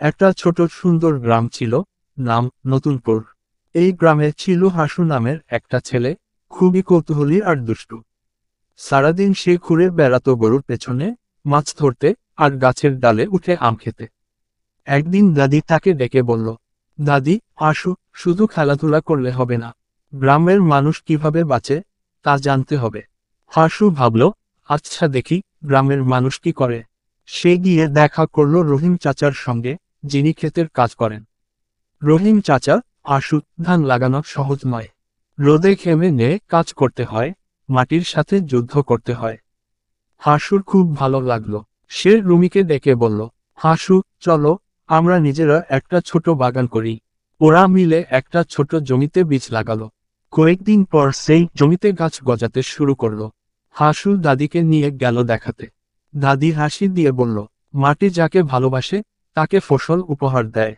একটা ছোট সুন্দর গ্রাম ছিল, নাম নতুনপুর। এই গ্রামে ছিল হাসু নামের একটা ছেলে, খুবই কৌতূহলী আর দুষ্টু। সারাদিন সে ঘুরে বেড়াতো গরুর পেছনে, মাছ ধরতে আর গাছের ডালে উঠে আম খেতে। একদিন দাদি তাকে ডেকে বলল, দাদি, হাসু, শুধু খেলাধুলা করলে হবে না, গ্রামের মানুষ কিভাবে বাঁচে তা জানতে হবে। হাসু ভাবল, আচ্ছা দেখি গ্রামের মানুষ কি করে। সে গিয়ে দেখা করল রহিম চাচার সঙ্গে, যিনি ক্ষেতের কাজ করেন। রহিম চাচা, হাসু, ধান লাগানো সহজ নয়। রোদে ঘেমে নে কাজ করতে হয়, মাটির সাথে যুদ্ধ করতে হয়। হাসুর খুব ভালো লাগলো। সে রুমিকে ডেকে বলল, হাসু, চলো, আমরা নিজেরা একটা ছোট বাগান করি। ওরা মিলে একটা ছোট জমিতে বীজ লাগালো। কয়েকদিন পর সেই জমিতে গাছ গজাতে শুরু করলো। হাসু দাদিকে নিয়ে গেল দেখাতে। দাদি হাসি দিয়ে বলল, মাটি যাকে ভালোবাসে তাকে ফসল উপহার দেয়।